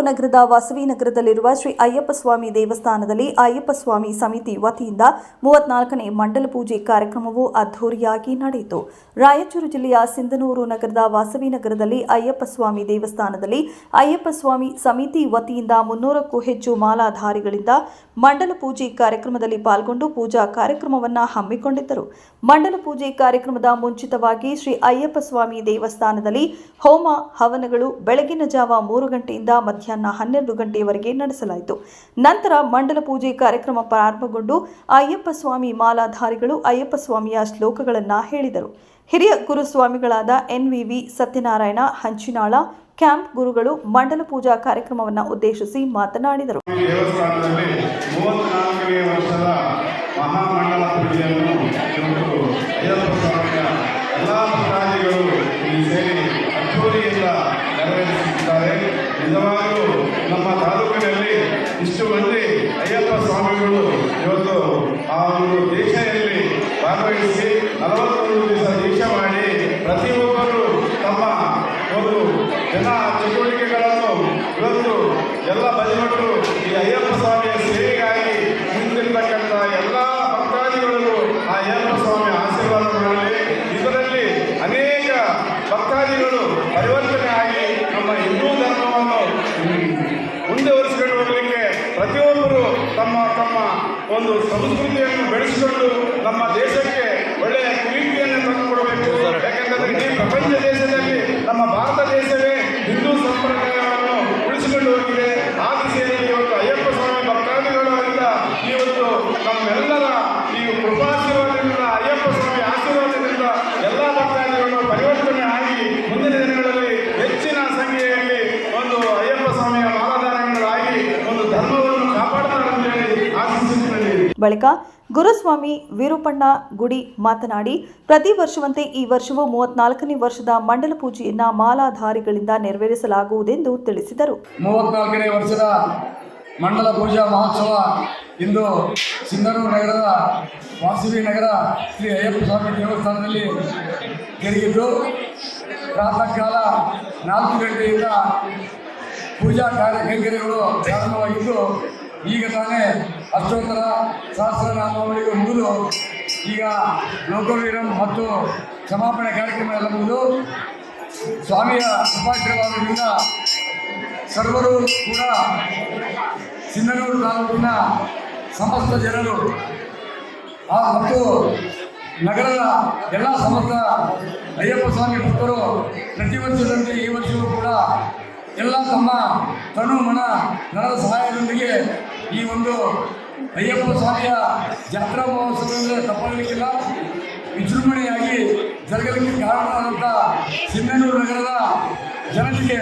ನಗರದ ವಾಸವಿನಗರದಲ್ಲಿರುವ ಶ್ರೀ ಅಯ್ಯಪ್ಪ ಸ್ವಾಮಿ ದೇವಸ್ಥಾನದಲ್ಲಿ ಅಯ್ಯಪ್ಪ ಸ್ವಾಮಿ ಸಮಿತಿ ವತಿಯಿಂದ 34ನೇ ಮಂಡಲ ಪೂಜೆ ಕಾರ್ಯಕ್ರಮವು ಅದ್ಧೂರಿಯಾಗಿ ನಡೆಯಿತು. ರಾಯಚೂರು ಜಿಲ್ಲೆಯ ಸಿಂಧನೂರು ನಗರದ ವಾಸವಿನಗರದಲ್ಲಿ ಅಯ್ಯಪ್ಪ ಸ್ವಾಮಿ ದೇವಸ್ಥಾನದಲ್ಲಿ ಅಯ್ಯಪ್ಪ ಸ್ವಾಮಿ ಸಮಿತಿ ವತಿಯಿಂದ 300ಕ್ಕೂ ಹೆಚ್ಚು ಮಾಲಾಧಾರಿಗಳಿಂದ ಮಂಡಲ ಪೂಜೆ ಕಾರ್ಯಕ್ರಮದಲ್ಲಿ ಪಾಲ್ಗೊಂಡು ಪೂಜಾ ಕಾರ್ಯಕ್ರಮವನ್ನು ಹಮ್ಮಿಕೊಂಡಿದ್ದರು. ಮಂಡಲ ಪೂಜೆ ಕಾರ್ಯಕ್ರಮದ ಮುಂಚಿತವಾಗಿ ಶ್ರೀ ಅಯ್ಯಪ್ಪ ಸ್ವಾಮಿ ದೇವಸ್ಥಾನದಲ್ಲಿ ಹೋಮ ಹವನಗಳು ಬೆಳಗಿನ ಜಾವ 3 ಗಂಟೆಯಿಂದ ಮಧ್ಯಾಹ್ನ 12 ಗಂಟೆಯವರೆಗೆ ನಡೆಸಲಾಯಿತು. ನಂತರ ಮಂಡಲ ಪೂಜೆ ಕಾರ್ಯಕ್ರಮ ಪ್ರಾರಂಭಗೊಂಡು ಅಯ್ಯಪ್ಪ ಸ್ವಾಮಿ ಮಾಲಾಧಾರಿಗಳು ಅಯ್ಯಪ್ಪ ಸ್ವಾಮಿಯ ಶ್ಲೋಕಗಳನ್ನು ಹೇಳಿದರು. ಹಿರಿಯ ಗುರುಸ್ವಾಮಿಗಳಾದ NVV ಸತ್ಯನಾರಾಯಣ ಹಂಚಿನಾಳ ಕ್ಯಾಂಪ್ ಗುರುಗಳು ಮಂಡಲ ಪೂಜಾ ಕಾರ್ಯಕ್ರಮವನ್ನು ಉದ್ದೇಶಿಸಿ ಮಾತನಾಡಿದರು. ಮಹಾಮಂಡಲ ಪೂಜೆಯನ್ನು ಅಯ್ಯಪ್ಪ ಸ್ವಾಮಿಯ ಎಲ್ಲ ಭಕ್ತಾದಿಗಳು ಇಲ್ಲಿ ಸೇರಿ ಅದ್ದೂರಿಯಿಂದ ನೆರವೇರಿಸುತ್ತಿದ್ದಾರೆ. ನಿಜವಾಗಲೂ ನಮ್ಮ ತಾಲೂಕಿನಲ್ಲಿ ಇಷ್ಟು ಮಂದಿ ಅಯ್ಯಪ್ಪ ಸ್ವಾಮಿಗಳು ಇವತ್ತು ಆ ಒಂದು ದೀಕ್ಷೆಯಲ್ಲಿ ಭಾಗವಹಿಸಿ 41 ದಿವಸ ದೀಕ್ಷೆ ಮಾಡಿ ಪ್ರತಿಯೊಬ್ಬರು ತಮ್ಮ ಒಂದು ಜನ ಚಟುವಟಿಕೆಗಳನ್ನು ಇವತ್ತು ಎಲ್ಲ ಬದಿಗೊಟ್ಟು ಈ ಅಯ್ಯಪ್ಪ ಸ್ವಾಮಿಯ ಸೇವೆಗಾಗಿ ನಿಂತಿರ್ತಕ್ಕಂಥ ಎಲ್ಲ ಭಕ್ತಾದಿಗಳಿಗೂ ಆ ಅಯ್ಯಪ್ಪ ಸ್ವಾಮಿ ಆಶೀರ್ವಾದ ಮಾಡಲಿ. ಇದರಲ್ಲಿ ಅನೇಕ ಭಕ್ತಾದಿಗಳು ಪರಿವರ್ತನೆ ಆಗಿ ನಮ್ಮ ಹಿಂದೂ ಧರ್ಮವನ್ನು ಮುಂದುವರಿಸಿಕೊಂಡು ಹೋಗಲಿಕ್ಕೆ ಪ್ರತಿಯೊಬ್ಬರು ತಮ್ಮ ತಮ್ಮ ಒಂದು ಸಂಸ್ಕೃತಿಯನ್ನು ಬೆಳೆಸಿಕೊಂಡು ನಮ್ಮ ದೇಶಕ್ಕೆ ಒಳ್ಳೆಯ ಕೀರ್ತಿಯನ್ನು ತಂದುಕೊಡಬೇಕು. ಯಾಕೆಂದರೆ ಇಡೀ ಪ್ರಪಂಚ ದೇಶದಲ್ಲಿ ನಮ್ಮ ಭಾರತ ದೇಶವೇ ಹಿಂದೂ ಸಂಪ್ರದಾಯವನ್ನು ಉಳಿಸಿಕೊಂಡು ಹೋಗಿದೆ. ಆ ದಿಸೆಯಲ್ಲಿ ಇವತ್ತು ಅಯ್ಯಪ್ಪ ಸ್ವಾಮಿ ಭಕ್ತಾದಿಗಳಿಂದ ಇವತ್ತು ನಮ್ಮೆಲ್ಲರ ಈ ಕೃಪಾಶೀರ್ವಾದದಿಂದ ಅಯ್ಯಪ್ಪ ಸ್ವಾಮಿ ಆಶೀರ್ವಾದದಿಂದ ಎಲ್ಲ ಭಕ್ತಾದಿಗಳು ಪರಿವರ್ತನೆ ಆಗಿ ಮುಂದಿನ ದಿನಗಳಲ್ಲಿ ಹೆಚ್ಚಿನ ಸಂಖ್ಯೆಯಲ್ಲಿ ಒಂದು ಅಯ್ಯಪ್ಪ ಸ್ವಾಮಿಯ ಮಾಲಾಧಾರಗಳಾಗಿ ಒಂದು ಧರ್ಮವನ್ನು ಕಾಪಾಡುತ್ತಾರೆ ಅಂತ ಹೇಳಿ ಆಶಿಸುತ್ತೇನೆ. ಬಳಿಕ ಗುರುಸ್ವಾಮಿ ವಿರೂಪಣ್ಣ ಗುಡಿ ಮಾತನಾಡಿ, ಪ್ರತಿ ವರ್ಷವಂತೆ ಈ ವರ್ಷವೂ 34ನೇ ವರ್ಷದ ಮಂಡಲ ಪೂಜೆಯನ್ನು ಮಾಲಾಧಾರಿಗಳಿಂದ ನೆರವೇರಿಸಲಾಗುವುದೆಂದು ತಿಳಿಸಿದರು. 34ನೇ ವರ್ಷದ ಮಂಡಲ ಪೂಜಾ ಮಹೋತ್ಸವ ಇಂದು ಸಿಂಧನೂರು ನಗರದ ವಾಸವಿ ನಗರ ಶ್ರೀ ಅಯ್ಯಪ್ಪ ಸ್ವಾಮಿ ದೇವಸ್ಥಾನದಲ್ಲಿ ಜರುಗಿದ್ದು, ಪ್ರಾತಃ ಕಾಲ 4 ಗಂಟೆಯಿಂದ ಪೂಜಾ ಕೈಂಕರ್ಯಗಳು ಪ್ರಾರಂಭವಾಗಿದ್ದು, ಈಗ ತಾನೇ ಅಷ್ಟೋತ್ತರ ಸಹಸ್ರನಾಮಾವಳಿಗೂ ಮುಗಿದು ಈಗ ಲೋಕವೀರಂ ಮತ್ತು ಸಮಾಪನೆ ಕಾರ್ಯಕ್ರಮ ಎಲ್ಲ ಮುಗಿದು ಸ್ವಾಮಿಯ ಕೃಪಾಶೀರ್ವಾದದಿಂದ ಸರ್ವರು ಕೂಡ ಸಿಂಧನೂರು ತಾಲೂಕಿನ ಸಮಸ್ತ ಜನರು ಮತ್ತು ನಗರದ ಎಲ್ಲ ಸಮಸ್ತ ಅಯ್ಯಪ್ಪ ಸ್ವಾಮಿ ಭಕ್ತರು ಪ್ರತಿ ವರ್ಷದಂತೆ ಈ ವರ್ಷವೂ ಕೂಡ ಎಲ್ಲ ತಮ್ಮ ತನು ಮನ ನರದ ಸಹಾಯದೊಂದಿಗೆ ಈ ಒಂದು ಅಯ್ಯಪ್ಪ ಸ್ವಾಮಿಯ ಜಾತ್ರಾ ಮಹೋತ್ಸವದಲ್ಲಿ ತಪ್ಪಾಗಲಿಕ್ಕಿಲ್ಲ, ವಿಜೃಂಭಣೆಯಾಗಿ ಜರುಗಲಿಕ್ಕೆ ಕಾರಣವಾದಂಥ ಸಿಂಧನೂರು ನಗರದ ಜನತೆಗೆ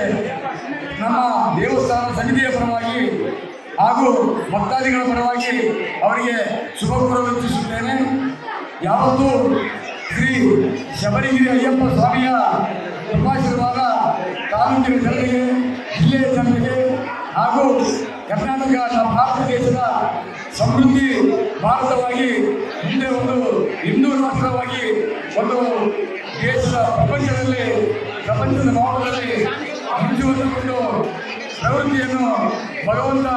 ನಮ್ಮ ದೇವಸ್ಥಾನ ಸಮಿತಿಯ ಪರವಾಗಿ ಹಾಗೂ ಭಕ್ತಾದಿಗಳ ಪರವಾಗಿ ಅವರಿಗೆ ಶುಭ ಕೋರವಿಚ್ಛಿಸುತ್ತೇನೆ. ಯಾವತ್ತೂ ಶ್ರೀ ಶಬರಿಗಿರಿ ಅಯ್ಯಪ್ಪ ಸ್ವಾಮಿಯ ಕೃಪಾಶೀರ್ವಾದ ತಾಲೂಕಿನ ಜನತೆಗೆ, ಜಿಲ್ಲೆಯ ಜನತೆಗೆ ಹಾಗೂ ಕರ್ನಾಟಕ ನಮ್ಮ ಭಾರತ ದೇಶದ ಸಮೃದ್ಧಿ ಭಾರತವಾಗಿ ಮುಂದೆ ಒಂದು ಹಿಂದೂ ರಾಷ್ಟ್ರವಾಗಿ ಒಂದು ದೇಶದ ಪ್ರಪಂಚದ ಭಾಗದಲ್ಲಿ ಮುಂಚೆಕೊಂಡು ಪ್ರವೃತ್ತಿಯನ್ನು ಭಗವಂತ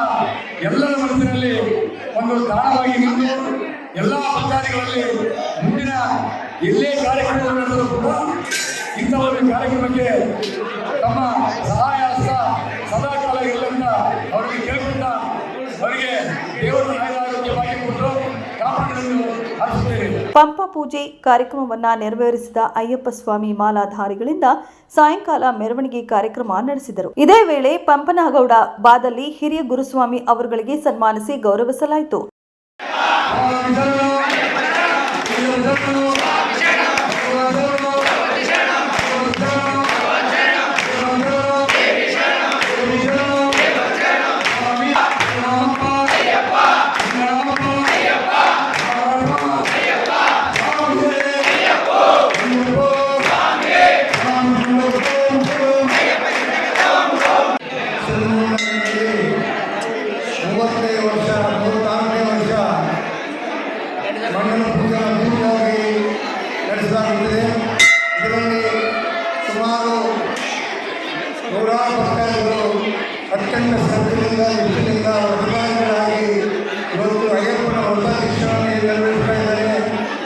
ಎಲ್ಲರ ಮನಸ್ಸಿನಲ್ಲಿ ಒಂದು ತಾಣವಾಗಿ ನಿಂತು ಎಲ್ಲ ಭಕ್ತಾದಿಗಳಲ್ಲಿ ಮುಂದಿನ ಎಲ್ಲೇ ಕಾರ್ಯಕ್ರಮಗಳು ನಡೆದರೂ ಕೂಡ ಇಂಥ ಒಂದು ಕಾರ್ಯಕ್ರಮಕ್ಕೆ ತಮ್ಮ ಸಹಾಯ ಹಸ್ತ ಸದಾಕಾಲ ಇರಲಿಲ್ಲ ಅವರಿಗೆ ಕೇಳ್ಕೊಳ್ತಾ ಅವರಿಗೆ ದೇವರ ಆರೋಗ್ಯವಾಗಿ ಕೊಟ್ಟು ಕಾಪಾಡಲು ಆಶಿಸುತ್ತೇನೆ. ಪಂಪ ಪೂಜೆ ಕಾರ್ಯಕ್ರಮವನ್ನು ನೆರವೇರಿಸಿದ ಅಯ್ಯಪ್ಪ ಸ್ವಾಮಿ ಮಾಲಾಧಾರಿಗಳಿಂದ ಸಾಯಂಕಾಲ ಮೆರವಣಿಗೆ ಕಾರ್ಯಕ್ರಮ ನಡೆಸಿದರು. ಇದೇ ವೇಳೆ ಪಂಪನಗೌಡ ಬಾದಲ್ಲಿ ಹಿರಿಯ ಗುರುಸ್ವಾಮಿ ಅವರುಗಳಿಗೆ ಸನ್ಮಾನಿಸಿ ಗೌರವಿಸಲಾಯಿತು. ಮಂಡಲ ಪೂಜಾ ನಿಷ್ಠೆಯಿಂದ ವ್ರತಧಾರಿಗಳಾಗಿ ಇವತ್ತು ಅಯ್ಯಪ್ಪನ ವ್ರತ ದೀಕ್ಷೆಯನ್ನು ನೆರವೇರಿಸ್ತಾ ಇದ್ದಾರೆ.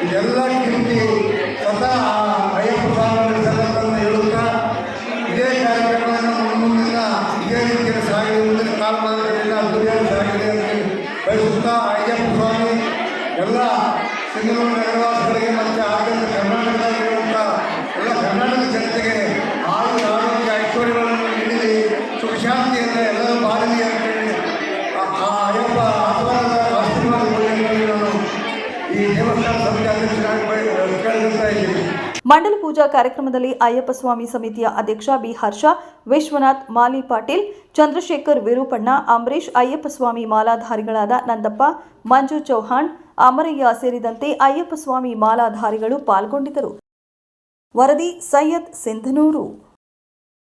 ಇದೆಲ್ಲ ಕೀರ್ತಿ ಸ್ವತಃ ಅಯ್ಯಪ್ಪ ಸ್ವಾಮಿ ಸಲ್ಲತ್ತನ್ನು ಹೇಳುತ್ತಾ ಇದೇ ಕಾರ್ಯಕ್ರಮವನ್ನು ಮುಂದಿನ ಇದೇ ರೀತಿಯಲ್ಲಿ ಸಾಗಲಿ, ಮುಂದಿನ ಕಾಲಮಾನದಲ್ಲಿ ಅದ್ದೂರಿಯಾಗಿ ಸಾಗಲಿ ಅಂತ ಬಯಸುತ್ತಾ ಅಯ್ಯಪ್ಪ ಸ್ವಾಮಿ ಎಲ್ಲ ಸಿಂಧನೂರು ನಗರವಾಸಿಗಳಿಗೆ ಮತ್ತು ಆಡಳಿತ ಕರ್ನಾಟಕದಲ್ಲಿರುವಂಥ ಎಲ್ಲ ಕರ್ನಾಟಕದ ಜನತೆಗೆ ಆರೋಗ್ಯ ಐಶ್ವರ್ಯಗಳನ್ನು ನೀಡಿ ಸುಖ ಶಾಂತಿಯಿಂದ ಎಲ್ಲರೂ ಬಾಳಲಿ ಅಂತೇಳಿ ಆ ಅಯ್ಯಪ್ಪ ಆಶೀರ್ವಾದ ನಾನು ಈ ದೇವಸ್ಥಾನ ಸಮಿತಿ ಅಧ್ಯಕ್ಷರಾಗಿ ಕೇಳ್ತಾ ಇದ್ದೀನಿ. ಮಂಡಲ ಪೂಜಾ ಕಾರ್ಯಕ್ರಮದಲ್ಲಿ ಅಯ್ಯಪ್ಪ ಸ್ವಾಮಿ ಸಮಿತಿಯ ಅಧ್ಯಕ್ಷ ಬಿ ಹರ್ಷ, ವಿಶ್ವನಾಥ್, ಮಾಲಿ ಪಾಟೀಲ್, ಚಂದ್ರಶೇಖರ್, ವಿರೂಪಣ್ಣ, ಅಂಬರೀಶ್, ಅಯ್ಯಪ್ಪ ಸ್ವಾಮಿ ಮಾಲಾಧಾರಿಗಳಾದ ನಂದಪ್ಪ, ಮಂಜು ಚೌಹಾಣ್, ಅಮರಯ್ಯ ಸೇರಿದಂತೆ ಅಯ್ಯಪ್ಪ ಸ್ವಾಮಿ ಮಾಲಾಧಾರಿಗಳು ಪಾಲ್ಗೊಂಡಿದ್ದರು. ವರದಿ ಸೈಯದ್ ಸಿಂಧನೂರು.